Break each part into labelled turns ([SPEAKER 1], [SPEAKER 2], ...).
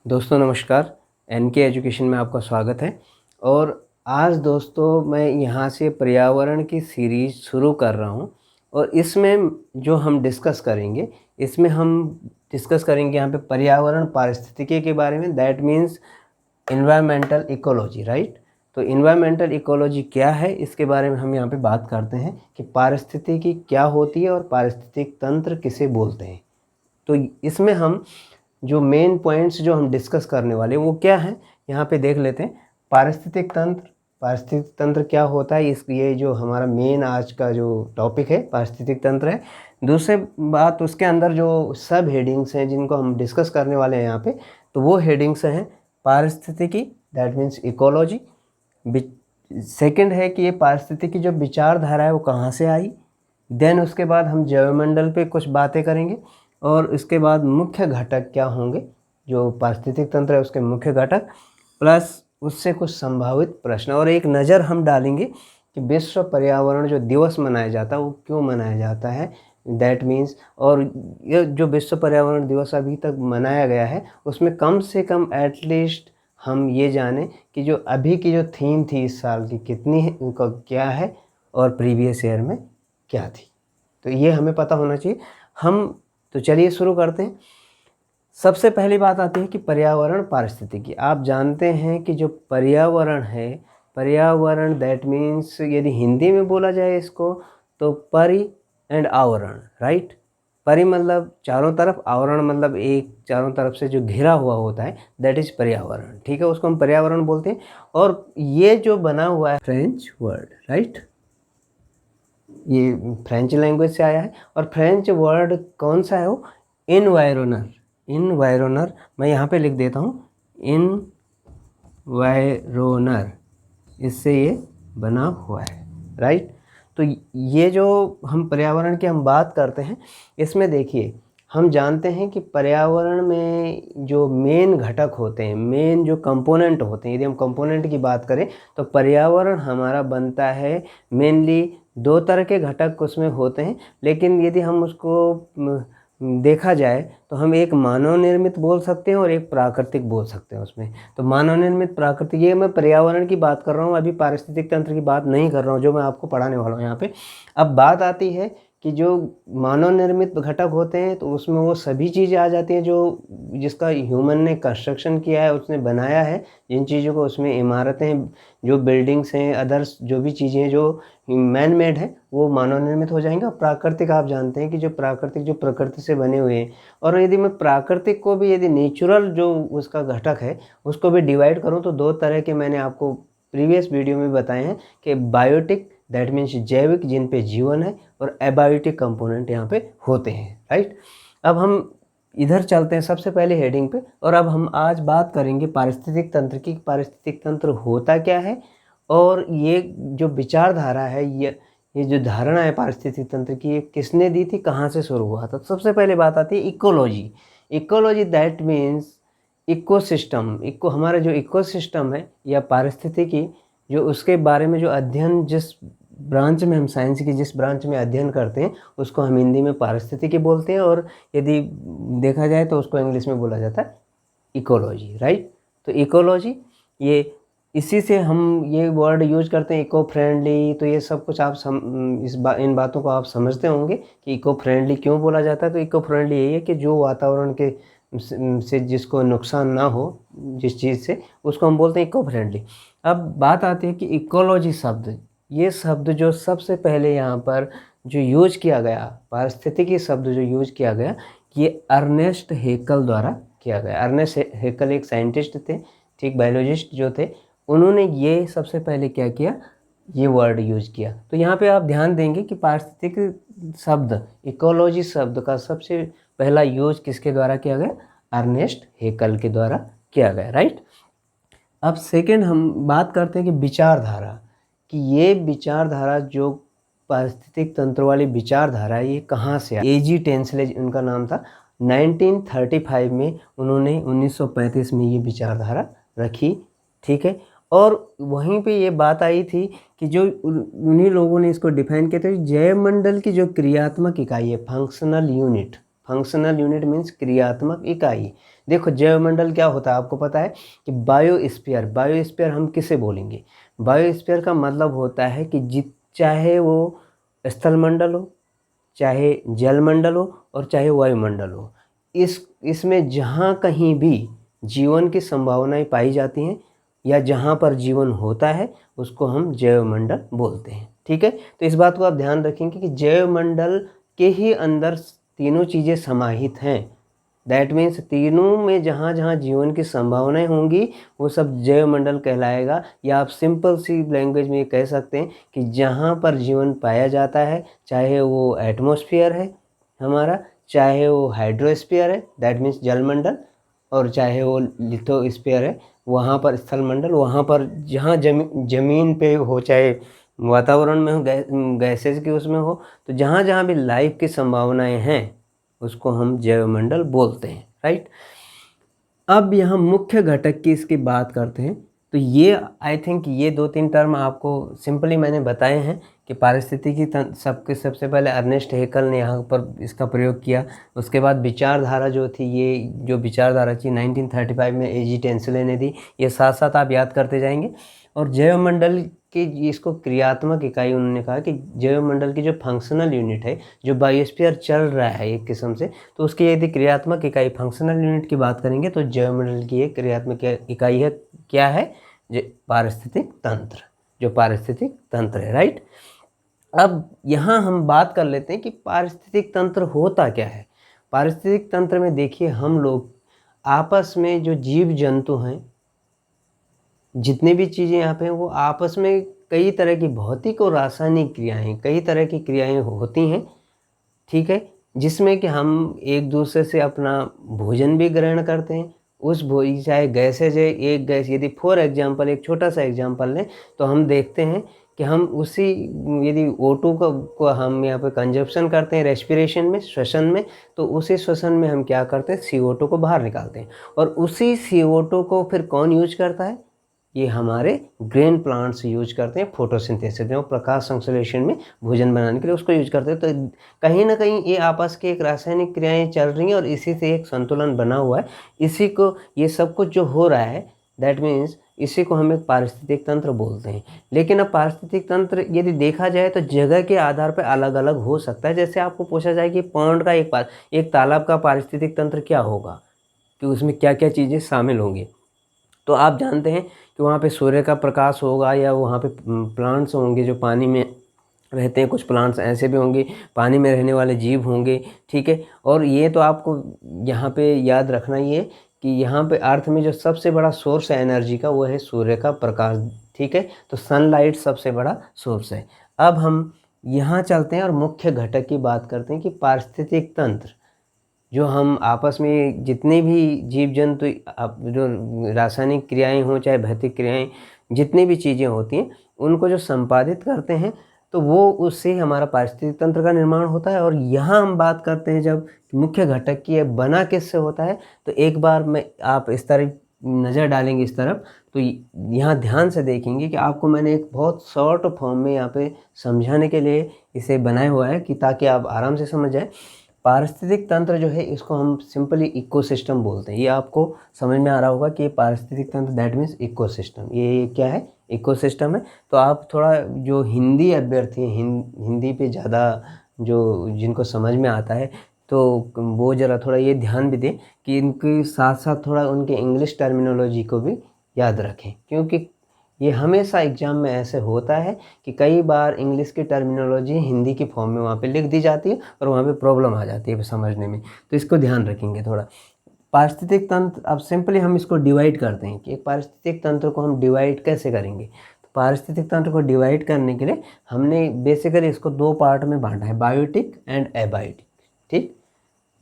[SPEAKER 1] दोस्तों नमस्कार। N K education में आपका स्वागत है। और आज दोस्तों मैं यहाँ से पर्यावरण की सीरीज़ शुरू कर रहा हूँ और इसमें जो हम डिस्कस करेंगे यहाँ पे पर्यावरण पारिस्थितिकी के बारे में, that means environmental ecology, right. तो इन्वायरमेंटल इकोलॉजी क्या है, इसके बारे में हम यहाँ पे बात करते हैं कि पारिस्थितिकी क्या होती है और पारिस्थितिक तंत्र किसे बोलते हैं। तो इसमें हम जो मेन पॉइंट्स जो हम डिस्कस करने वाले हैं वो क्या है, यहाँ पे देख लेते हैं। पारिस्थितिक तंत्र क्या होता है, ये जो हमारा मेन आज का जो टॉपिक है पारिस्थितिक तंत्र है। दूसरी बात, उसके अंदर जो सब हेडिंग्स हैं जिनको हम डिस्कस करने वाले हैं यहाँ पे, तो वो हेडिंग्स हैं पारिस्थितिकी, दैट मीन्स इकोलॉजी। सेकंड है कि ये पारिस्थितिकी जो विचारधारा है वो कहाँ से आई। देन उसके बाद हम जैवमंडल पे कुछ बातें करेंगे और इसके बाद मुख्य घटक क्या होंगे, जो पारिस्थितिक तंत्र है उसके मुख्य घटक, प्लस उससे कुछ संभावित प्रश्न, और एक नज़र हम डालेंगे कि विश्व पर्यावरण जो दिवस मनाया जाता है वो क्यों मनाया जाता है, दैट मीन्स। और ये जो विश्व पर्यावरण दिवस अभी तक मनाया गया है उसमें कम से कम एटलीस्ट हम ये जानें कि जो अभी की जो थीम थी इस साल की कितनी है, उनका क्या है और प्रीवियस ईयर में क्या थी, तो ये हमें पता होना चाहिए। तो चलिए शुरू करते हैं। सबसे पहली बात आती है कि पर्यावरण पारिस्थितिकी। आप जानते हैं कि जो पर्यावरण है, पर्यावरण दैट मीन्स यदि हिंदी में बोला जाए इसको तो परि एंड आवरण, राइट। परि मतलब चारों तरफ, आवरण मतलब एक चारों तरफ से जो घिरा हुआ होता है, दैट इज पर्यावरण, ठीक है, उसको हम पर्यावरण बोलते हैं। और ये जो बना हुआ है फ्रेंच वर्ड, राइट, ये फ्रेंच लैंग्वेज से आया है। और फ्रेंच वर्ड कौन सा है वो, इनवायरोनर। मैं यहाँ पे लिख देता हूँ इनवायरोनर, इससे ये बना हुआ है, राइट। तो ये जो हम पर्यावरण की हम बात करते हैं, इसमें देखिए हम जानते हैं कि पर्यावरण में जो मेन घटक होते हैं, मेन जो कंपोनेंट होते हैं, यदि हम कंपोनेंट की बात करें तो पर्यावरण हमारा बनता है मेनली दो तरह के घटक उसमें होते हैं। लेकिन यदि हम उसको देखा जाए तो हम एक मानव निर्मित बोल सकते हैं और एक प्राकृतिक बोल सकते हैं उसमें। तो मानव निर्मित, प्राकृतिक, ये मैं पर्यावरण की बात कर रहा हूँ, अभी पारिस्थितिक तंत्र की बात नहीं कर रहा हूँ जो मैं आपको पढ़ाने वाला हूँ यहाँ पे। अब बात आती है कि जो मानव निर्मित घटक होते हैं तो उसमें वो सभी चीज़ें आ जाती हैं जो जिसका ह्यूमन ने कंस्ट्रक्शन किया है, उसने बनाया है जिन चीज़ों को, उसमें इमारतें, जो बिल्डिंग्स हैं, अदर्स जो भी चीज़ें जो मैन मेड है वो मानव निर्मित हो जाएंगे। प्राकृतिक, आप जानते हैं कि जो प्राकृतिक जो प्रकृति से बने हुए हैं। और यदि मैं प्राकृतिक को भी, यदि नेचुरल जो उसका घटक है उसको भी डिवाइड करूं तो दो तरह के मैंने आपको प्रीवियस वीडियो में बताए हैं कि बायोटिक, दैट मीन्स जैविक, जिन पे जीवन है, और एबायोटिक कंपोनेंट यहाँ पे होते हैं, राइट। अब हम इधर चलते हैं सबसे पहले हेडिंग पे, और अब हम आज बात करेंगे पारिस्थितिक तंत्र की। पारिस्थितिक तंत्र होता क्या है और ये जो विचारधारा है, ये जो धारणा है पारिस्थितिक तंत्र की, ये किसने दी थी, कहाँ से शुरू हुआ था। तो सबसे पहले बात आती है ecology. Ecology that means ecosystem. हमारा जो इकोसिस्टम है या पारिस्थितिकी, जो उसके बारे में जो अध्ययन, जिस ब्रांच में हम साइंस की जिस ब्रांच में अध्ययन करते हैं उसको हम हिंदी में पारिस्थितिकी बोलते हैं, और यदि देखा जाए तो उसको इंग्लिश में बोला जाता है इकोलॉजी, राइट। तो इकोलॉजी, ये इसी से हम ये वर्ड यूज करते हैं, इको फ्रेंडली। तो ये सब कुछ आप इन बातों को आप समझते होंगे कि इको फ्रेंडली क्यों बोला जाता है। तो इको फ्रेंडली यही है कि जो वातावरण के से जिसको नुकसान ना हो, जिस चीज़ से, उसको हम बोलते हैं इको फ्रेंडली। अब बात आती है कि इकोलॉजी शब्द, ये शब्द जो सबसे पहले यहाँ पर जो यूज किया गया, पारिस्थितिकी शब्द जो यूज किया गया, ये अर्नेस्ट हेकल द्वारा किया गया। अर्नेस्ट हेकल एक साइंटिस्ट थे, ठीक, बायोलॉजिस्ट जो थे, उन्होंने ये सबसे पहले क्या किया, ये वर्ड यूज किया। तो यहाँ पे आप ध्यान देंगे कि पारिस्थितिक शब्द, इकोलॉजी शब्द का सबसे पहला यूज किसके द्वारा किया गया, अर्नेस्ट हेकल के द्वारा किया गया, राइट। अब सेकंड हम बात करते हैं कि विचारधारा, कि ये विचारधारा जो पारिस्थितिक तंत्र वाली विचारधारा है ये कहाँ से आई। एजी टेंसले उनका नाम था। 1935 में उन्होंने 1935 में ये विचारधारा रखी, ठीक है। और वहीं पे ये बात आई थी कि जो उन्हीं लोगों ने इसको डिफाइन किया था, जैवमंडल की जो क्रियात्मक इकाई है, फंक्शनल फंक्शनल यूनिट मीन्स क्रियात्मक इकाई। देखो जैवमंडल क्या होता है आपको पता है कि बायोस्फीयर, बायोस्फीयर हम किसे बोलेंगे? बायोस्फीयर का मतलब होता है कि चाहे वो स्थलमंडल हो, चाहे जलमंडल हो और चाहे वायुमंडल हो, इसमें जहाँ कहीं भी जीवन की संभावनाएं पाई जाती हैं या जहाँ पर जीवन होता है उसको हम जैवमंडल बोलते हैं। ठीक है, तो इस बात को आप ध्यान रखेंगे कि जैवमंडल के ही अंदर तीनों चीज़ें समाहित हैं। दैट मीन्स तीनों में जहाँ जहाँ जीवन की संभावनाएं होंगी वो सब जैवमंडल कहलाएगा। या आप सिंपल सी लैंग्वेज में ये कह सकते हैं कि जहाँ पर जीवन पाया जाता है, चाहे वो एटमॉस्फेयर है हमारा, चाहे वो हाइड्रोस्फीयर है दैट मीन्स जलमंडल, और चाहे वो लिथोस्फीयर है वहाँ पर स्थलमंडल, वहाँ पर जहाँ जमीन पे हो, चाहे वातावरण में हो, गैसेज की उसमें हो, तो जहाँ जहाँ भी लाइफ की संभावनाएं हैं उसको हम जैवमंडल बोलते हैं। राइट, अब यहाँ मुख्य घटक की इसकी बात करते हैं। तो ये आई थिंक ये 2-3 टर्म आपको सिंपली मैंने बताए हैं कि पारिस्थितिकी तंत्र सबसे पहले अर्नेस्ट हेकल ने यहाँ पर इसका प्रयोग किया। उसके बाद विचारधारा जो थी, ये जो विचारधारा थी 1935 में एजी टेंसले ने दी। ये साथ साथ आप याद करते जाएंगे। और जैवमंडल की इसको क्रियात्मक इकाई उन्होंने कहा कि जैवमंडल की जो फंक्शनल यूनिट है, जो बायोस्फीयर चल रहा है एक किस्म से, तो उसकी यदि क्रियात्मक इकाई फंक्शनल यूनिट की बात करेंगे तो जैवमंडल की एक क्रियात्मक इकाई है, क्या है? पारिस्थितिक तंत्र, जो पारिस्थितिक तंत्र है। राइट, अब यहाँ हम बात कर लेते हैं कि पारिस्थितिक तंत्र होता क्या है। पारिस्थितिक तंत्र में देखिए, हम लोग आपस में जो जीव जंतु हैं, जितनी भी चीज़ें यहाँ पे हैं, वो आपस में कई तरह की भौतिक और रासायनिक क्रियाएं, कई तरह की क्रियाएं होती हैं। ठीक है, जिसमें कि हम एक दूसरे से अपना भोजन भी ग्रहण करते हैं। उस भोजन, चाहे गैसेज है, एक गैस यदि फॉर एग्जांपल एक छोटा सा एग्जांपल लें तो हम देखते हैं कि हम उसी, यदि O2 को हम यहाँ पे कंजप्शन करते हैं रेस्पिरेशन में, श्वसन में, तो उसी श्वसन में हम क्या करते हैं, CO2 को बाहर निकालते हैं। और उसी CO2 को फिर कौन यूज करता है? ये हमारे ग्रेन प्लांट्स यूज करते हैं फोटोसिंथेसिस में, प्रकाश संश्लेषण में भोजन बनाने के लिए उसको यूज करते हैं। तो कहीं ना कहीं ये आपस की एक रासायनिक क्रियाएं चल रही हैं और इसी से एक संतुलन बना हुआ है। इसी को, ये सब कुछ जो हो रहा है, दैट मीन्स इसी को हम एक पारिस्थितिक तंत्र बोलते हैं। लेकिन अब पारिस्थितिक तंत्र यदि देखा जाए तो जगह के आधार पर अलग अलग हो सकता है। जैसे आपको पूछा जाए कि पौंड का एक तालाब का पारिस्थितिक तंत्र क्या होगा, कि उसमें क्या क्या चीज़ें शामिल होंगी, तो आप जानते हैं कि वहाँ पे सूर्य का प्रकाश होगा, या वहाँ पे प्लांट्स होंगे जो पानी में रहते हैं, कुछ प्लांट्स ऐसे भी होंगे पानी में रहने वाले जीव होंगे। ठीक है, और ये तो आपको यहाँ पे याद रखना ही है कि यहाँ पे अर्थ में जो सबसे बड़ा सोर्स है एनर्जी का, वो है सूर्य का प्रकाश। ठीक है, तो सनलाइट सबसे बड़ा सोर्स है। अब हम यहाँ चलते हैं और मुख्य घटक की बात करते हैं कि पारिस्थितिक तंत्र, जो हम आपस में जितने भी जीव जंतु, जो रासायनिक क्रियाएं हों चाहे भौतिक क्रियाएं, जितनी भी चीज़ें होती हैं उनको जो संपादित करते हैं, तो वो उससे हमारा पारिस्थितिक तंत्र का निर्माण होता है। और यहाँ हम बात करते हैं जब मुख्य घटक की है, बना किससे होता है, तो एक बार मैं आप इस तरह नज़र डालेंगे इस तरफ, तो यहाँ ध्यान से देखेंगे कि आपको मैंने एक बहुत शॉर्ट फॉर्म में यहाँ पे समझाने के लिए इसे बनाया हुआ है कि ताकि आप आराम से समझ जाए। पारिस्थितिक तंत्र जो है इसको हम सिंपली इकोसिस्टम बोलते हैं। ये आपको समझ में आ रहा होगा कि ये पारिस्थितिक तंत्र दैट मीन्स इकोसिस्टम, ये क्या है, इकोसिस्टम है। तो आप थोड़ा जो हिंदी अभ्यर्थी हैं, हिंदी पे ज़्यादा जो जिनको समझ में आता है, तो वो ज़रा थोड़ा ये ध्यान भी दें कि इनके साथ साथ थोड़ा उनके इंग्लिश टर्मिनोलॉजी को भी याद रखें, क्योंकि ये हमेशा एग्जाम में ऐसे होता है कि कई बार इंग्लिश की टर्मिनोलॉजी हिंदी की फॉर्म में वहाँ पे लिख दी जाती है और वहाँ पे प्रॉब्लम आ जाती है समझने में। तो इसको ध्यान रखेंगे थोड़ा। पारिस्थितिक तंत्र, अब सिंपली हम इसको डिवाइड करते हैं कि एक पारिस्थितिक तंत्र को हम डिवाइड कैसे करेंगे। तो पारिस्थितिक तंत्र को डिवाइड करने के लिए हमने बेसिकली इसको 2 पार्ट में बांटा है, बायोटिक एंड एबायोटिक। ठीक,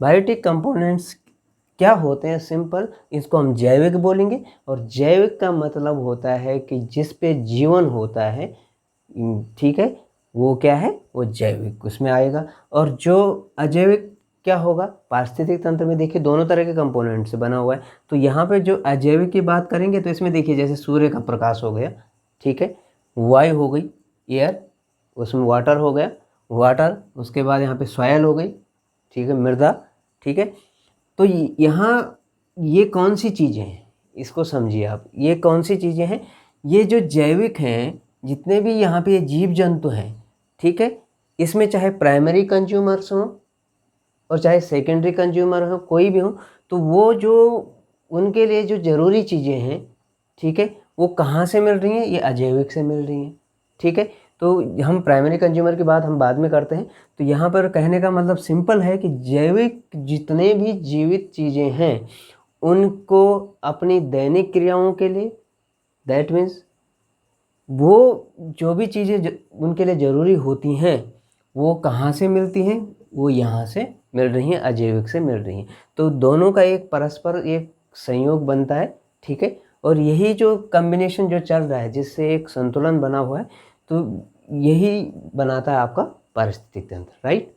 [SPEAKER 1] बायोटिक कंपोनेंट्स क्या होते हैं, सिंपल इसको हम जैविक बोलेंगे। और जैविक का मतलब होता है कि जिस पे जीवन होता है, ठीक है, वो क्या है, वो जैविक उसमें आएगा। और जो अजैविक क्या होगा, पारिस्थितिक तंत्र में देखिए दोनों तरह के कंपोनेंट से बना हुआ है। तो यहाँ पे जो अजैविक की बात करेंगे तो इसमें देखिए जैसे सूर्य का प्रकाश हो गया, ठीक है, वायु हो गई एयर, उसमें वाटर हो गया वाटर, उसके बाद यहाँ पे सॉयल हो गई, ठीक है, मृदा, ठीक है। तो यहाँ ये कौन सी चीज़ें हैं, इसको समझिए आप। ये कौन सी चीज़ें हैं, ये जो जैविक हैं, जितने भी यहाँ पे जीव जंतु हैं, ठीक है, इसमें चाहे प्राइमरी कंज्यूमर्स हों और चाहे सेकेंडरी कंज्यूमर हो, कोई भी हो, तो वो जो उनके लिए जो ज़रूरी चीज़ें हैं, ठीक है, वो कहाँ से मिल रही हैं, ये अजैविक से मिल रही हैं, ठीक है। तो हम प्राइमरी कंज्यूमर की बात हम बाद में करते हैं। तो यहाँ पर कहने का मतलब सिंपल है कि जैविक जितने भी जीवित चीज़ें हैं उनको अपनी दैनिक क्रियाओं के लिए, दैट मीन्स वो जो भी चीज़ें उनके लिए ज़रूरी होती हैं वो कहाँ से मिलती हैं, वो यहाँ से मिल रही हैं, अजैविक से मिल रही हैं। तो दोनों का एक परस्पर एक संयोग बनता है, ठीक है। और यही जो कॉम्बिनेशन जो चल रहा है, जिससे एक संतुलन बना हुआ है, तो यही बनाता है आपका पारिस्थितिक तंत्र, राइट।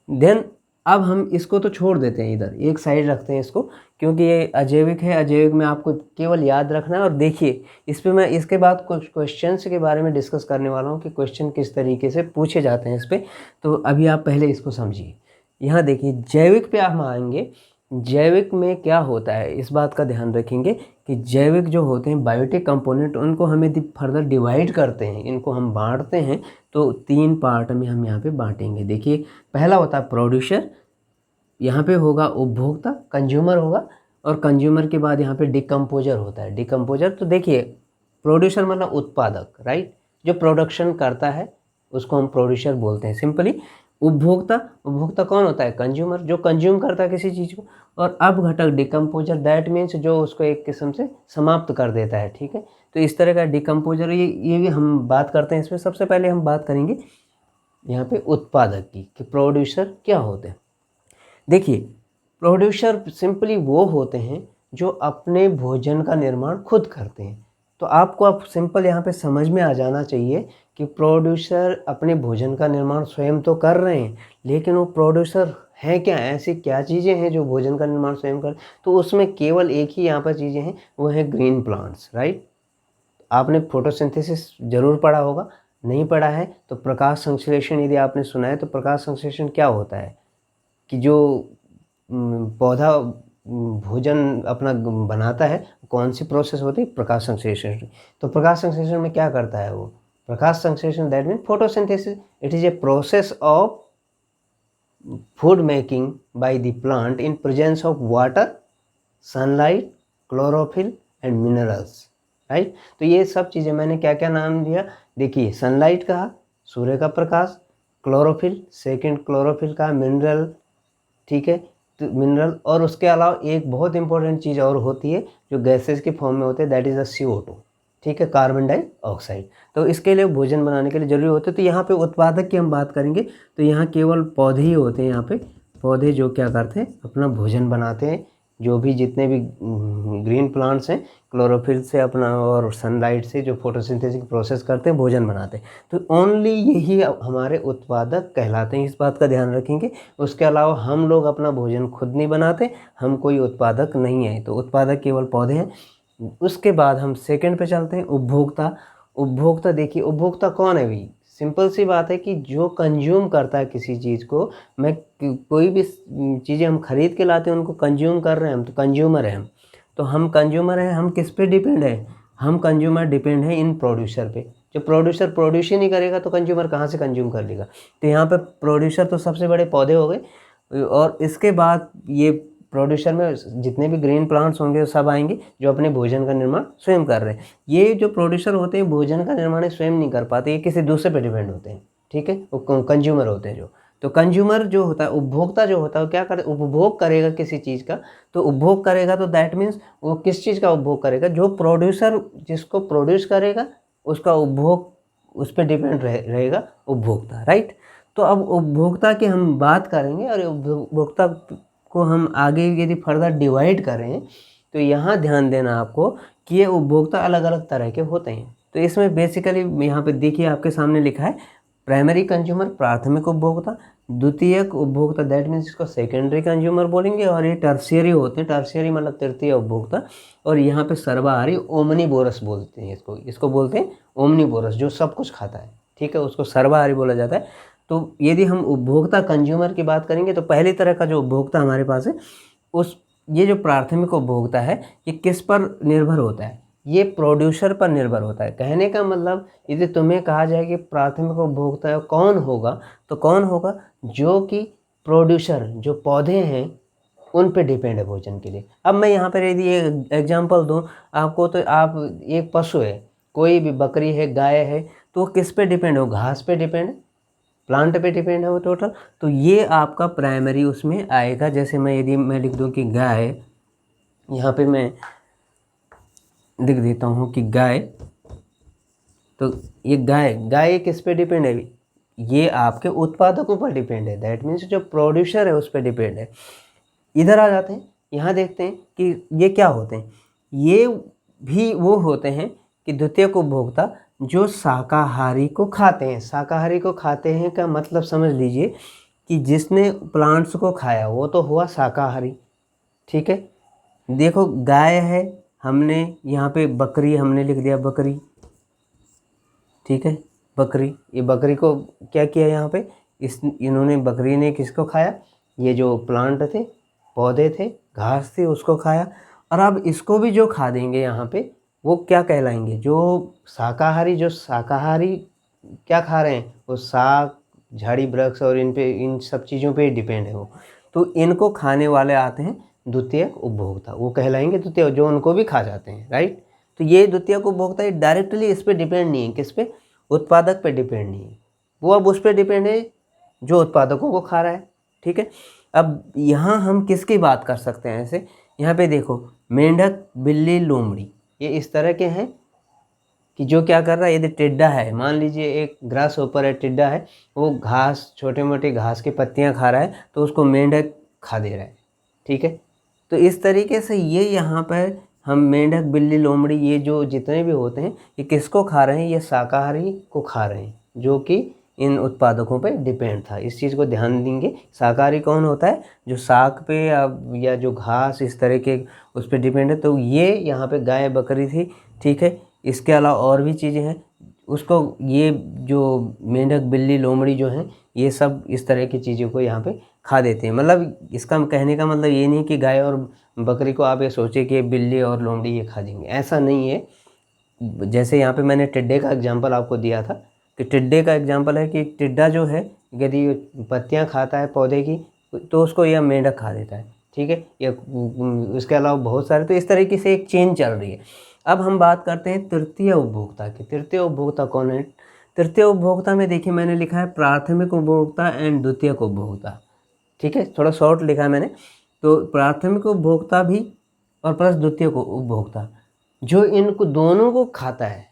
[SPEAKER 1] देन अब हम इसको तो छोड़ देते हैं, इधर एक साइड रखते हैं इसको, क्योंकि ये अजैविक है। अजैविक में आपको केवल याद रखना है। और देखिए, इस पे मैं इसके बाद कुछ क्वेश्चंस के बारे में डिस्कस करने वाला हूँ कि क्वेश्चन किस तरीके से पूछे जाते हैं इस पे। तो अभी आप पहले इसको समझिए। यहाँ देखिए, जैविक पे हम आएंगे। जैविक में क्या होता है, इस बात का ध्यान रखेंगे कि जैविक जो होते हैं बायोटिक कंपोनेंट, उनको हमें फर्दर डिवाइड करते हैं, इनको हम बांटते हैं। तो 3 पार्ट में हम यहाँ पे बांटेंगे। देखिए, पहला होता है प्रोड्यूसर, यहाँ पे होगा उपभोक्ता, कंज्यूमर होगा, और कंज्यूमर के बाद यहाँ पे डिकम्पोजर होता है। डिकम्पोजर, तो देखिए, प्रोड्यूसर मतलब उत्पादक, राइट, जो प्रोडक्शन करता है उसको हम प्रोड्यूसर बोलते हैं सिंपली। उपभोक्ता, उपभोक्ता कौन होता है, कंज्यूमर, जो कंज्यूम करता है किसी चीज़ को। और अब घटक डिकम्पोजर, दैट मीन्स जो उसको एक किस्म से समाप्त कर देता है, ठीक है। तो इस तरह का डिकम्पोजर, ये भी हम बात करते हैं इसमें। सबसे पहले हम बात करेंगे यहाँ पे उत्पादक की, कि प्रोड्यूसर क्या होते हैं। देखिए, प्रोड्यूसर सिंपली वो होते हैं जो अपने भोजन का निर्माण खुद करते हैं। तो आपको अब सिंपल यहाँ पे समझ में आ जाना चाहिए कि प्रोड्यूसर अपने भोजन का निर्माण स्वयं तो कर रहे हैं, लेकिन वो प्रोड्यूसर हैं क्या, ऐसी क्या चीज़ें हैं जो भोजन का निर्माण स्वयं कर। तो उसमें केवल एक ही यहाँ पर चीज़ें हैं, वो है ग्रीन प्लांट्स, राइट। आपने फोटोसिंथेसिस जरूर पढ़ा होगा, नहीं पढ़ा है तो प्रकाश संश्लेषण यदि आपने सुना है, तो प्रकाश संश्लेषण क्या होता है कि जो पौधा भोजन अपना बनाता है, कौन सी प्रोसेस होती है, प्रकाश संश्लेषण। तो प्रकाश संश्लेषण में क्या करता है वो, प्रकाश संश्लेषण that mean photosynthesis. It is a process of food making by the plant in presence of water, sunlight, chlorophyll and minerals, right. तो ये सब चीज़ें मैंने क्या क्या नाम दिया, देखिए, सनलाइट कहा, सूर्य का प्रकाश, क्लोरोफिल, सेकंड क्लोरोफिल का, मिनरल, ठीक है, तो मिनरल। और उसके अलावा एक बहुत इंपॉर्टेंट चीज़ और होती है जो गैसेस के फॉर्म में होते हैं, दैट इज़ द CO2, ठीक है, कार्बन डाइऑक्साइड। तो इसके लिए भोजन बनाने के लिए जरूरी होते हैं। तो यहाँ पे उत्पादक की हम बात करेंगे, तो यहाँ केवल पौधे ही होते हैं। यहाँ पे पौधे जो क्या करते हैं, अपना भोजन बनाते हैं। जो भी जितने भी ग्रीन प्लांट्स हैं, क्लोरोफिल से अपना और सनलाइट से जो फोटोसिंथेसिस प्रोसेस करते हैं, भोजन बनाते हैं। तो ओनली यही हमारे उत्पादक कहलाते हैं, इस बात का ध्यान रखेंगे। उसके अलावा हम लोग अपना भोजन खुद नहीं बनाते, हम कोई उत्पादक नहीं है। तो उत्पादक केवल पौधे हैं। उसके बाद हम सेकंड पे चलते हैं, उपभोक्ता। उपभोक्ता, देखिए, उपभोक्ता कौन है भाई, सिंपल सी बात है कि जो कंज्यूम करता है किसी चीज़ को। मैं कोई भी चीज़ें हम खरीद के लाते हैं, उनको कंज्यूम कर रहे हैं हम, तो कंज्यूमर हैं हम। तो हम कंज्यूमर हैं, हम किस पे डिपेंड है, हम कंज्यूमर डिपेंड है इन प्रोड्यूसर पे। जो प्रोड्यूसर प्रोड्यूस ही नहीं करेगा तो कंज्यूमर कहाँ से कंज्यूम कर लेगा। तो यहाँ पे प्रोड्यूसर तो सबसे बड़े पौधे हो गए। और इसके बाद ये प्रोड्यूसर में जितने भी ग्रीन प्लांट्स होंगे सब आएंगे जो अपने भोजन का निर्माण स्वयं कर रहे हैं। ये जो प्रोड्यूसर होते हैं भोजन का निर्माण स्वयं नहीं कर पाते, ये किसी दूसरे पे डिपेंड होते हैं, ठीक है। वो कंज्यूमर होते हैं जो। तो कंज्यूमर जो होता है, उपभोक्ता जो होता है, वो क्या करे, उपभोग करेगा किसी चीज़ का। तो उपभोग करेगा तो दैट मीन्स वो किस चीज़ का उपभोग करेगा, जो प्रोड्यूसर जिसको प्रोड्यूस करेगा उसका उपभोग, उस पर डिपेंड रहेगा उपभोक्ता, राइट। तो अब उपभोक्ता की हम बात करेंगे, और उपभोक्ता को हम आगे यदि फर्दर डिवाइड करें तो यहाँ ध्यान देना आपको कि ये उपभोक्ता अलग अलग तरह के होते हैं। तो इसमें बेसिकली यहाँ पे देखिए आपके सामने लिखा है प्राइमरी कंज्यूमर, प्राथमिक उपभोक्ता, द्वितीयक उपभोक्ता, दैट मीन्स इसको सेकेंडरी कंज्यूमर बोलेंगे। और ये टर्शियरी होते हैं, टर्शियरी मतलब तृतीय उपभोक्ता। और यहाँ पे सर्वाहारी, ओमनीवोरस बोलते हैं इसको बोलते हैं ओमनीवोरस, जो सब कुछ खाता है, ठीक है, उसको सर्वाहारी बोला जाता है। तो यदि हम उपभोक्ता कंज्यूमर की बात करेंगे तो पहली तरह का जो उपभोक्ता हमारे पास है, उस ये जो प्राथमिक उपभोक्ता है ये किस पर निर्भर होता है, ये प्रोड्यूसर पर निर्भर होता है। कहने का मतलब यदि तुम्हें कहा जाए कि प्राथमिक उपभोक्ता कौन होगा, तो कौन होगा, जो कि प्रोड्यूसर, जो पौधे हैं उन पे डिपेंड है भोजन के लिए। अब मैं यहाँ पर यदि एक एग्जांपल दूँ आपको, तो आप एक पशु है, कोई भी बकरी है, गाय है, तो किस पे डिपेंड हो, घास पे डिपेंड, प्लांट पे डिपेंड है वो टोटल। तो ये आपका प्राइमरी उसमें आएगा। जैसे यदि मैं लिख दूँ कि गाय, यहाँ पे मैं लिख देता हूँ कि गाय, तो ये गाय किस पे डिपेंड है, ये आपके उत्पादकों पर डिपेंड है, दैट मीन्स जो प्रोड्यूसर है उस पर डिपेंड है। इधर आ जाते हैं, यहाँ देखते हैं कि ये क्या होते हैं, ये भी वो होते हैं कि द्वितीयक उपभोक्ता जो शाकाहारी को खाते हैं। शाकाहारी को खाते हैं का मतलब समझ लीजिए कि जिसने प्लांट्स को खाया वो तो हुआ शाकाहारी, ठीक है। देखो गाय है, हमने यहाँ पे बकरी हमने लिख दिया, बकरी, ठीक है, बकरी, ये बकरी को क्या किया यहाँ पे, इन्होंने बकरी ने किसको खाया, ये जो प्लांट थे, पौधे थे, घास थी, उसको खाया। और अब इसको भी जो खा देंगे यहाँ पे, वो क्या कहलाएंगे, जो शाकाहारी, जो शाकाहारी क्या खा रहे हैं, वो साग, झाड़ी वृक्ष और इन सब चीज़ों पे डिपेंड है वो, तो इनको खाने वाले आते हैं द्वितीयक उपभोक्ता, वो कहलाएंगे द्वितीय, जो उनको भी खा जाते हैं, राइट। तो ये द्वितीयक उपभोक्ता ये डायरेक्टली इस पर डिपेंड नहीं है, किस पे, उत्पादक पे डिपेंड नहीं है, वो अब उस पर डिपेंड है जो उत्पादकों को खा रहा है, ठीक है। अब यहाँ हम किसकी बात कर सकते हैं ऐसे, यहाँ पे देखो मेंढक, बिल्ली, लोमड़ी, ये इस तरह के हैं कि जो क्या कर रहा है, यदि टिड्डा है, मान लीजिए एक ग्रास ऊपर है, टिड्डा है, वो घास, छोटे मोटे घास की पत्तियाँ खा रहा है, तो उसको मेंढक खा दे रहा है, ठीक है। तो इस तरीके से ये यहाँ पर हम मेंढक, बिल्ली, लोमड़ी, ये जो जितने भी होते हैं, ये किसको खा रहे हैं, ये शाकाहारी को खा रहे हैं, जो कि इन उत्पादकों पे डिपेंड था। इस चीज़ को ध्यान देंगे, शाकाहारी कौन होता है, जो साग पे या जो घास इस तरह के उस पर डिपेंड है। तो ये यहाँ पे गाय, बकरी थी, ठीक है। इसके अलावा और भी चीज़ें हैं, उसको ये जो मेंढक, बिल्ली, लोमड़ी जो हैं, ये सब इस तरह की चीज़ों को यहाँ पे खा देते हैं। मतलब इसका कहने का मतलब ये नहीं कि गाय और बकरी को आप ये सोचे कि बिल्ली और लोमड़ी ये खा जाएंगे, ऐसा नहीं है। जैसे यहाँ पे मैंने टिड्डे का एग्जांपल आपको दिया था, कि टिड्डे का एग्जांपल है कि टिड्डा जो है यदि पत्तियाँ खाता है पौधे की, तो उसको यह मेंढक खा देता है, ठीक है। या उसके अलावा बहुत सारे, तो इस तरीके से एक चेन चल रही है। अब हम बात करते हैं तृतीय उपभोक्ता की। तृतीय उपभोक्ता कौन है, तृतीय उपभोक्ता में देखिए मैंने लिखा है प्राथमिक उपभोक्ता एंड द्वितीयक उपभोक्ता, ठीक है, थोड़ा शॉर्ट लिखा है मैंने। तो प्राथमिक उपभोक्ता भी और प्लस द्वितीयक उपभोक्ता, जो इनको दोनों को खाता है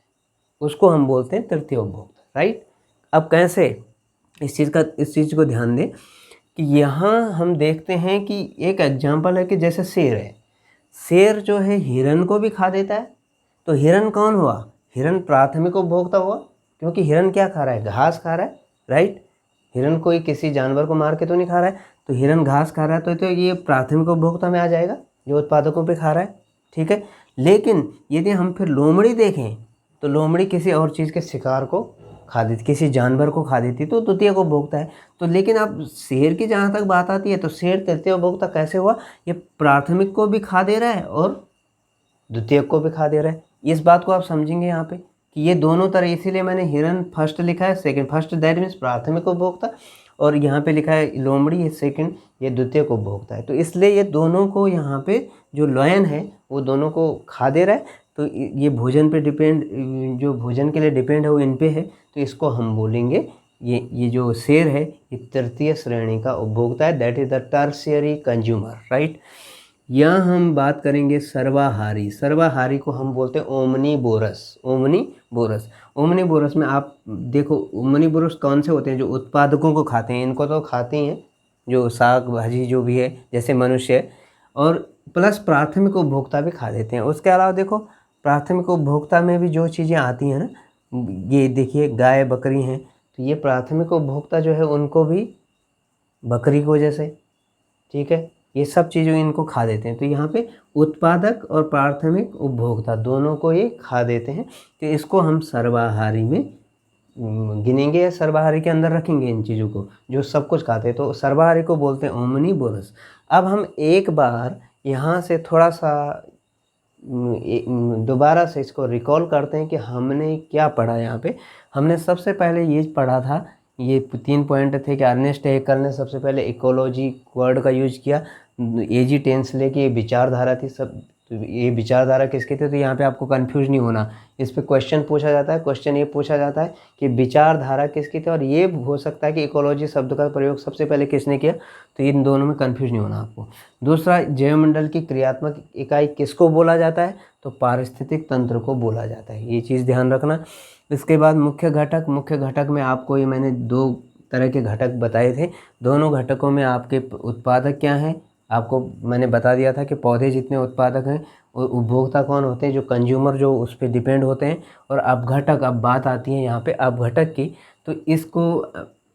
[SPEAKER 1] उसको हम बोलते हैं तृतीय उपभोक्ता, राइट। अब कैसे, इस चीज़ को ध्यान दें कि यहाँ हम देखते हैं कि एक एग्जांपल है कि जैसे शेर है, शेर जो है हिरन को भी खा देता है। तो हिरन कौन हुआ, हिरन प्राथमिक उपभोक्ता हुआ, क्योंकि हिरन क्या खा रहा है, घास खा रहा है, राइट। हिरन कोई किसी जानवर को मार के तो नहीं खा रहा है, तो हिरन घास खा रहा है, तो ये प्राथमिक उपभोक्ता में आ जाएगा, जो उत्पादकों पे खा रहा है, ठीक है। लेकिन यदि हम फिर लोमड़ी देखें, तो लोमड़ी किसी और चीज़ के शिकार को खा देती, किसी जानवर को खा देती, तो द्वितीयक उपभोक्ता है। तो लेकिन अब शेर की जहाँ तक बात आती है, तो शेर तृतीय उपभोक्ता कैसे हुआ, ये प्राथमिक को भी खा दे रहा है और द्वितीयक को भी खा दे रहा है। इस बात को आप समझेंगे यहाँ पे कि ये दोनों तरह, इसीलिए मैंने हिरन फर्स्ट लिखा है, सेकंड, फर्स्ट दैट मीन्स प्राथमिक उपभोक्ता, और यहाँ पे लिखा है लोमड़ी, ये सेकंड, ये द्वितीयक उपभोक्ता है। तो इसलिए ये दोनों को यहाँ पे जो लॉयन है वो दोनों को खा दे रहा है। तो ये भोजन पे डिपेंड, जो भोजन के लिए डिपेंड है वो इन पे है, तो इसको हम बोलेंगे ये जो शेर है ये तृतीय श्रेणी का उपभोक्ता है, that is the tertiary consumer, right. यहाँ हम बात करेंगे सर्वाहारी। सर्वाहारी को हम बोलते हैं ओमनीबोरस। ओमनीबोरस, ओमनीबोरस में आप देखो, ओमनीबोरस कौन से होते हैं, जो उत्पादकों को खाते हैं, इनको तो खाते हैं, जो साग भाजी जो भी है जैसे मनुष्य, और प्लस प्राथमिक उपभोक्ता भी खा देते हैं। उसके अलावा देखो प्राथमिक उपभोक्ता में भी जो चीज़ें आती हैं ना, ये देखिए गाय, बकरी हैं, तो ये प्राथमिक उपभोक्ता जो है उनको भी बकरी को जैसे, ठीक है, ये सब चीज़ें इनको खा देते हैं। तो यहाँ पे उत्पादक और प्राथमिक उपभोक्ता दोनों को ये खा देते हैं, तो इसको हम सर्वाहारी में गिनेंगे या सर्वाहारी के अंदर रखेंगे इन चीज़ों को जो सब कुछ खाते हैं, तो सर्वाहारी को बोलते हैं ओमनीवोरस। अब हम एक बार यहाँ से थोड़ा सा दोबारा से इसको रिकॉल करते हैं कि हमने क्या पढ़ा यहाँ पे। हमने सबसे पहले ये पढ़ा था, ये 3 पॉइंट थे कि अर्नेस्ट हेक्सल ने सबसे पहले इकोलॉजी वर्ड का यूज किया, एजी टेंस लेके ये विचारधारा थी सब। तो ये विचारधारा किसकी थी, तो यहाँ पे आपको कंफ्यूज नहीं होना, इस पे क्वेश्चन पूछा जाता है। क्वेश्चन ये पूछा जाता है कि विचारधारा किसकी थी, और ये हो सकता है कि इकोलॉजी शब्द का प्रयोग सबसे पहले किसने किया, तो इन दोनों में कंफ्यूज नहीं होना आपको। दूसरा, जैवमंडल की क्रियात्मक इकाई किसको बोला जाता है, तो पारिस्थितिक तंत्र को बोला जाता है, ये चीज़ ध्यान रखना। इसके बाद मुख्य घटक, मुख्य घटक में आपको ये मैंने 2 तरह के घटक बताए थे। दोनों घटकों में आपके उत्पादक क्या हैं, आपको मैंने बता दिया था कि पौधे जितने उत्पादक हैं, उपभोक्ता कौन होते हैं, जो कंज्यूमर जो उस पर डिपेंड होते हैं। और अपघटक, अब बात आती है यहाँ पे अपघटक की, तो इसको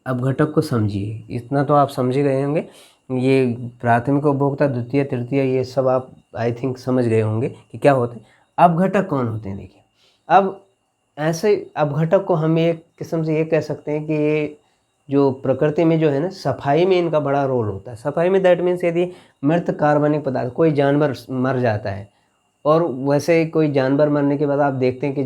[SPEAKER 1] अपघटक को समझिए, इतना तो आप समझ गए होंगे। ये प्राथमिक उपभोक्ता, द्वितीय, तृतीय, ये सब आप आई थिंक समझ गए होंगे कि क्या होते हैं। अपघटक कौन होते हैं, देखिए अब ऐसे अपघटक को हम एक किस्म से ये कह सकते हैं कि ये जो प्रकृति में जो है ना, सफाई में इनका बड़ा रोल होता है। सफाई में दैट मीन्स यदि मृत कार्बनिक पदार्थ, कोई जानवर मर जाता है, और वैसे कोई जानवर मरने के बाद आप देखते हैं कि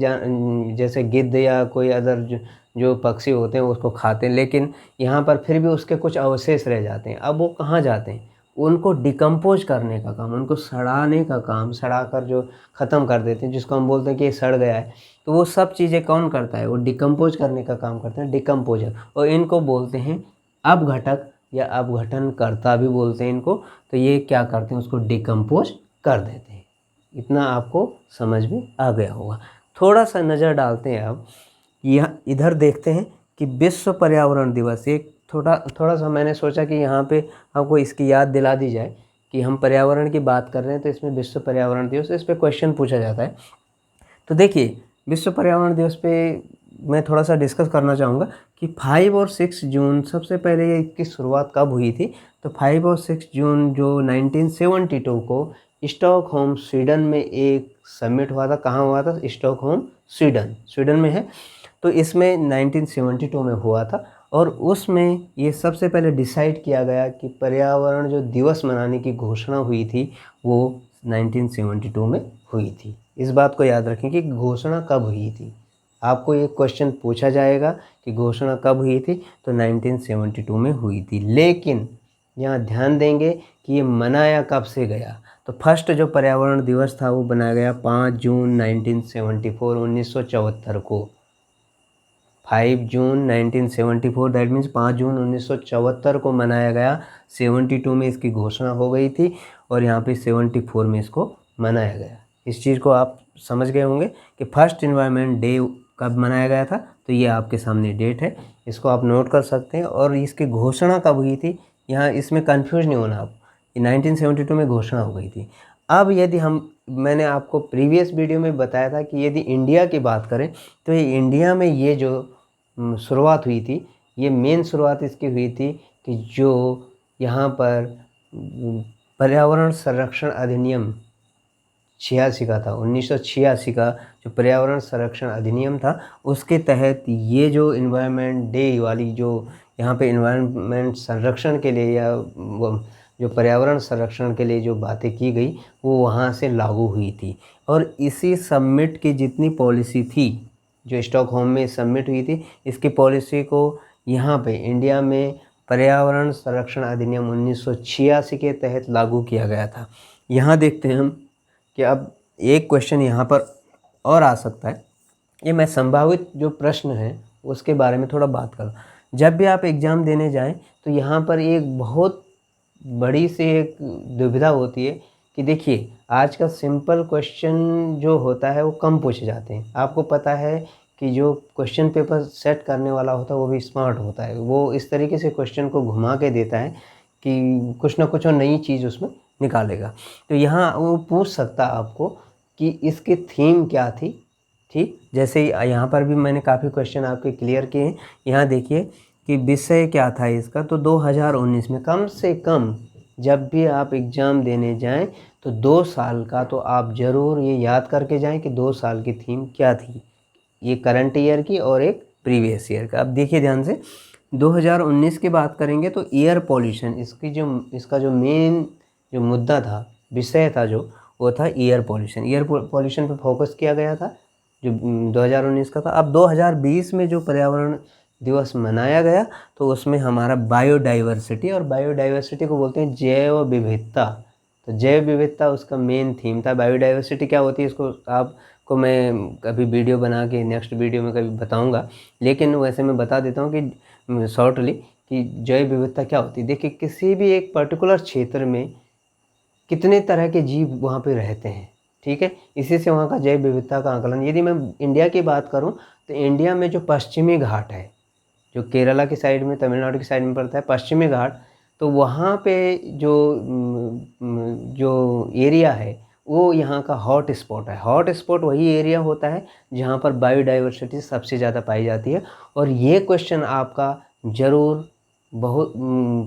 [SPEAKER 1] जैसे गिद्ध या कोई अदर जो पक्षी होते हैं उसको खाते हैं, लेकिन यहाँ पर फिर भी उसके कुछ अवशेष रह जाते हैं। अब वो कहाँ जाते हैं, उनको डिकम्पोज करने का काम, उनको सड़ाने का काम, सड़ाकर जो ख़त्म कर देते हैं, जिसको हम बोलते हैं कि ये सड़ गया है, तो वो सब चीज़ें कौन करता है, वो डिकम्पोज करने का काम करते हैं, डिकम्पोजर। और इनको बोलते हैं अपघटक या अपघटनकर्ता भी बोलते हैं इनको। तो ये क्या करते हैं, उसको डिकम्पोज कर देते हैं। इतना आपको समझ में आ गया होगा। थोड़ा सा नज़र डालते हैं अब, यह इधर देखते हैं कि विश्व पर्यावरण दिवस, एक थोड़ा सा मैंने सोचा कि यहाँ पे आपको इसकी याद दिला दी जाए कि हम पर्यावरण की बात कर रहे हैं, तो इसमें विश्व पर्यावरण दिवस, इस पर क्वेश्चन पूछा जाता है। तो देखिए, विश्व पर्यावरण दिवस पे मैं थोड़ा सा डिस्कस करना चाहूँगा कि 5 और 6 जून, सबसे पहले ये इसकी शुरुआत कब हुई थी, तो 5 और 6 जून जो 1972 को स्टॉकहोम स्वीडन में एक समिट हुआ था। कहाँ हुआ था, स्टॉकहोम स्वीडन में है। तो इसमें 1972 में हुआ था, और उसमें ये सबसे पहले डिसाइड किया गया कि पर्यावरण जो दिवस मनाने की घोषणा हुई थी वो 1972 में हुई थी। इस बात को याद रखें कि घोषणा कब हुई थी। आपको ये क्वेश्चन पूछा जाएगा कि घोषणा कब हुई थी, तो 1972 में हुई थी। लेकिन यहाँ ध्यान देंगे कि ये मनाया कब से गया, तो फर्स्ट जो पर्यावरण दिवस था वो बनाया गया 5 जून 1974 को। 5 जून 1974 दैट मीन्स 5 जून 1974 को मनाया गया। 72 में इसकी घोषणा हो गई थी, और यहाँ पे 74 में इसको मनाया गया। इस चीज़ को आप समझ गए होंगे कि फर्स्ट इन्वायरमेंट डे कब मनाया गया था, तो ये आपके सामने डेट है, इसको आप नोट कर सकते हैं। और इसकी घोषणा कब हुई थी, यहाँ इसमें कन्फ्यूज नहीं होना आप, 1972 में घोषणा हो गई थी। अब यदि मैंने आपको प्रीवियस वीडियो में बताया था कि यदि इंडिया की बात करें, तो ये इंडिया में ये जो शुरुआत हुई थी, ये मेन शुरुआत इसकी हुई थी कि जो यहाँ पर पर्यावरण संरक्षण अधिनियम 86 का था, 1986 का जो पर्यावरण संरक्षण अधिनियम था, उसके तहत ये जो इन्वायरमेंट डे वाली जो यहाँ पे इन्वायरमेंट संरक्षण के लिए या जो पर्यावरण संरक्षण के लिए जो बातें की गई वो वहाँ से लागू हुई थी। और इसी समिट की जितनी पॉलिसी थी, जो स्टॉकहोम में समिट हुई थी, इसकी पॉलिसी को यहाँ पे इंडिया में पर्यावरण संरक्षण अधिनियम 1986 के तहत लागू किया गया था। यहाँ देखते हैं हम कि अब एक क्वेश्चन यहाँ पर और आ सकता है, ये मैं संभावित जो प्रश्न है उसके बारे में थोड़ा बात करूँ। जब भी आप एग्ज़ाम देने जाएं तो यहाँ पर एक बहुत बड़ी सी एक दुविधा होती है कि देखिए, आज का सिंपल क्वेश्चन जो होता है वो कम पूछे जाते हैं। आपको पता है कि जो क्वेश्चन पेपर सेट करने वाला होता है वो भी स्मार्ट होता है, वो इस तरीके से क्वेश्चन को घुमा के देता है कि कुछ ना कुछ और नई चीज़ उसमें निकालेगा। तो यहाँ वो पूछ सकता आपको कि इसकी थीम क्या थी, ठीक। जैसे यहाँ पर भी मैंने काफ़ी क्वेश्चन आपके क्लियर किए हैं। यहाँ देखिए कि विषय क्या था इसका, तो 2019 में कम से कम जब भी आप एग्ज़ाम देने जाएं तो 2 साल का तो आप ज़रूर ये याद करके जाएं कि 2 साल की थीम क्या थी, ये करंट ईयर की और एक प्रीवियस ईयर का। अब देखिए ध्यान से, 2019 की बात करेंगे तो एयर पॉल्यूशन, इसका जो मेन जो मुद्दा था, विषय था जो, वो था एयर पॉल्यूशन। एयर पॉल्यूशन पे फोकस किया गया था जो 2019 का था। अब 2020 में जो पर्यावरण दिवस मनाया गया तो उसमें हमारा बायोडाइवर्सिटी, और बायोडाइवर्सिटी को बोलते हैं जैव विविधता। तो जैव विविधता उसका मेन थीम था। बायोडाइवर्सिटी क्या होती है इसको आपको मैं कभी वीडियो बना के नेक्स्ट वीडियो में कभी बताऊंगा, लेकिन वैसे मैं बता देता हूँ कि शॉर्टली कि जैव विविधता क्या होती है। देखिए किसी भी एक पर्टिकुलर क्षेत्र में कितने तरह के जीव वहाँ पे रहते हैं, ठीक है, इसी से वहाँ का जैव विविधता का आकलन। यदि मैं इंडिया की बात करूँ तो इंडिया में जो पश्चिमी घाट है, जो केरला की साइड में, तमिलनाडु की साइड में पड़ता है पश्चिमी घाट, तो वहाँ पे जो एरिया है वो यहाँ का हॉट स्पॉट है। हॉट स्पॉट वही एरिया होता है जहाँ पर बायोडाइवर्सिटी सबसे ज़्यादा पाई जाती है। और ये क्वेश्चन आपका ज़रूर बहुत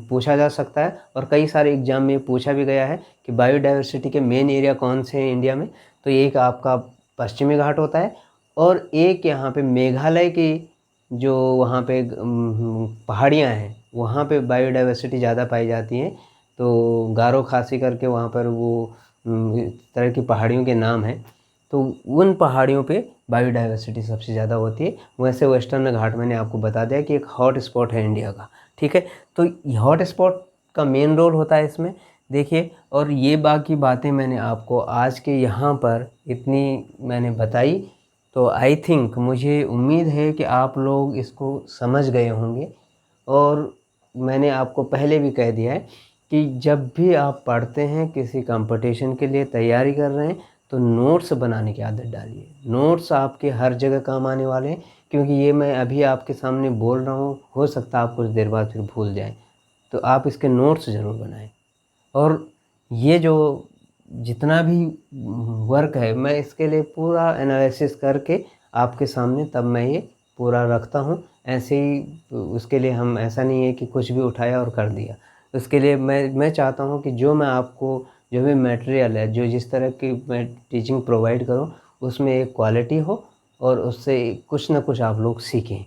[SPEAKER 1] पूछा जा सकता है, और कई सारे एग्जाम में पूछा भी गया है कि बायोडाइवर्सिटी के मेन एरिया कौन से हैं इंडिया में। तो एक आपका पश्चिमी घाट होता है, और एक यहाँ पे मेघालय की जो वहाँ पे पहाड़ियाँ हैं वहाँ पे बायोडाइवर्सिटी ज़्यादा पाई जाती हैं। तो गारो खासी करके वहाँ पर वो इस तरह की पहाड़ियों के नाम हैं। तो उन पहाड़ियों पे बायोडाइवर्सिटी सबसे ज़्यादा होती है। वैसे वेस्टर्न घाट मैंने आपको बता दिया कि एक हॉट स्पॉट है इंडिया का, ठीक है। तो हॉट स्पॉट का मेन रोल होता है इसमें, देखिए। और ये बाकी बातें मैंने आपको आज के यहाँ पर इतनी मैंने बताई, तो आई थिंक, मुझे उम्मीद है कि आप लोग इसको समझ गए होंगे। और मैंने आपको पहले भी कह दिया है कि जब भी आप पढ़ते हैं, किसी कंपटीशन के लिए तैयारी कर रहे हैं, तो नोट्स बनाने की आदत डालिए। नोट्स आपके हर जगह काम आने वाले हैं, क्योंकि ये मैं अभी आपके सामने बोल रहा हूँ, हो सकता है आप कुछ देर बाद फिर भूल जाएं, तो आप इसके नोट्स ज़रूर बनाएं। और ये जो जितना भी वर्क है, मैं इसके लिए पूरा एनालिसिस करके आपके सामने तब मैं ये पूरा रखता हूँ। ऐसे ही उसके लिए हम, ऐसा नहीं है कि कुछ भी उठाया और कर दिया। उसके लिए मैं चाहता हूँ कि जो मैं आपको, जो भी मटेरियल है, जो जिस तरह की मैं टीचिंग प्रोवाइड करूँ, उसमें एक क्वालिटी हो और उससे कुछ ना कुछ आप लोग सीखें।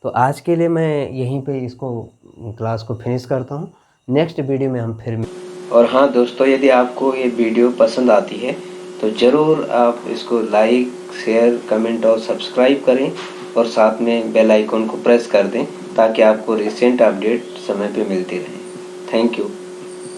[SPEAKER 1] तो आज के लिए मैं यहीं पे इसको, क्लास को फिनिश करता हूँ। नेक्स्ट वीडियो में हम फिर और हाँ दोस्तों, यदि आपको ये वीडियो पसंद आती है तो ज़रूर आप इसको लाइक, शेयर, कमेंट और सब्सक्राइब करें, और साथ में बेल आइकन को प्रेस कर दें ताकि आपको रिसेंट अपडेट समय पे मिलती रहे। Thank you.